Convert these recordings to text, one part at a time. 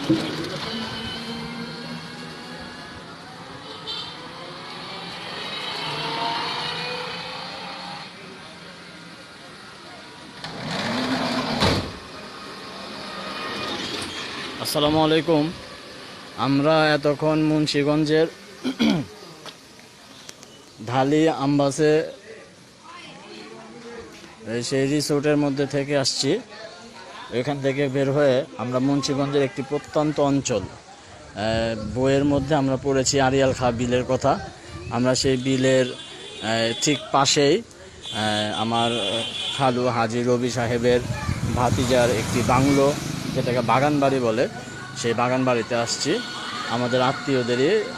আসসালামু আলাইকুম। আমরা এতক্ষণ মুন্সিগঞ্জের ঢালি আমবাসে সেই রিসোর্টের মধ্যে থেকে আসছি। এখান থেকে বের হয়ে আমরা মুন্সিগঞ্জের একটি প্রত্যন্ত অঞ্চল বইয়ের মধ্যে আমরা পড়েছি আড়িয়াল খাঁ বিলের কথা। আমরা সেই বিলের ঠিক পাশেই আমার খালু হাজী রবি সাহেবের ভাতিজার একটি বাংলো, যেটাকে বাগান বাড়ি বলে, সেই বাগান বাড়িতে আসছি। আমাদের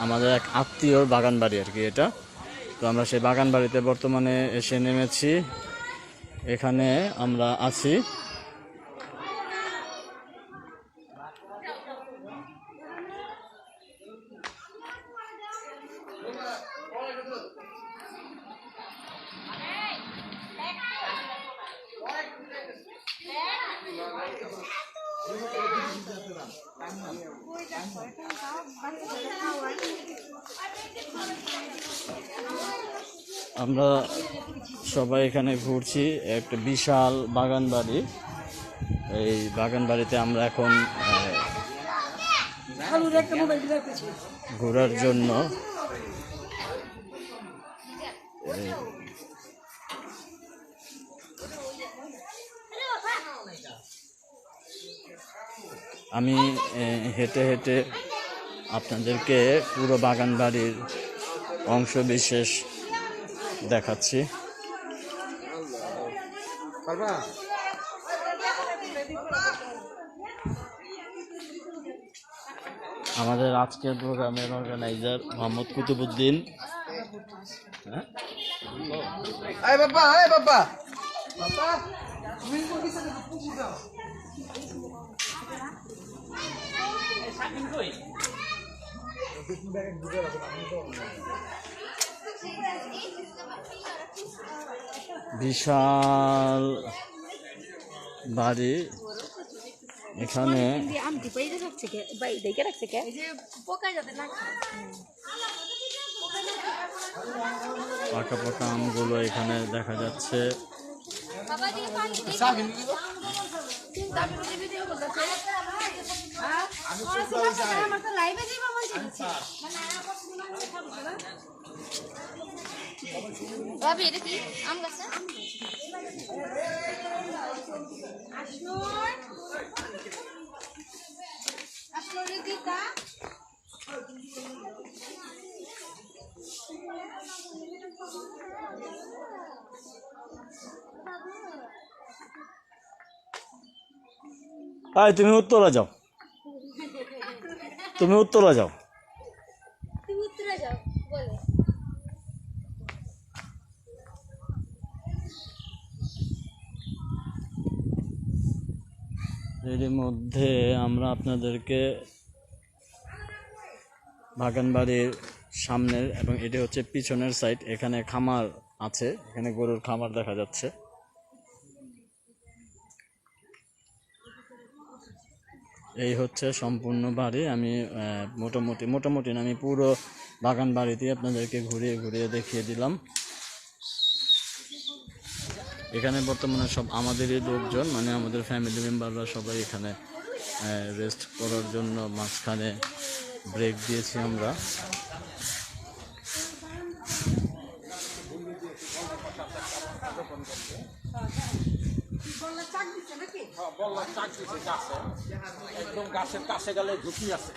আমাদের এক আত্মীয়র বাগান বাড়ি আর কি এটা। তো আমরা সেই বাগান বাড়িতে বর্তমানে এসে নেমেছি। এখানে আমরা আছি। আমরা সবাই এখানে ঘুরছি। একটা বিশাল বাগান বাড়ি। এই বাগান বাড়িতে আমরা এখন ঘোরার জন্য আমি হেঁটে হেঁটে আপনাদেরকে পুরো বাগান বাড়ির অংশ বিশেষ দেখাচ্ছি। আমাদের আজকের প্রোগ্রামের অর্গানাইজার মোহাম্মদ কুতুবুদ্দিন। বিশাল বাড়ি। এখানে পাকা পাকা আমগুলো এখানে দেখা যাচ্ছে। তুমি উত্তরা যাও, তুমি উত্তরা যাও। এর মধ্যে আমরা আপনাদেরকে বাগান বাড়ির সামনের এবং এটি হচ্ছে পিছনের সাইড। এখানে খামার আছে, এখানে গরুর খামার দেখা যাচ্ছে। এই হচ্ছে সম্পূর্ণ বাড়ি। আমি মোটামুটি না, আমি পুরো বাগান বাড়িতে আপনাদেরকে ঘুরিয়ে ঘুরিয়ে দেখিয়ে দিলাম। এখানে বর্তমানে সব আমাদেরই লোকজন, মানে আমাদের ফ্যামিলি মেম্বাররা সবাই এখানে রেস্ট করার জন্য মাঝখানে ব্রেক দিয়েছি আমরা। একদম গাছের কাছে গেলে ঝুঁকি আছে।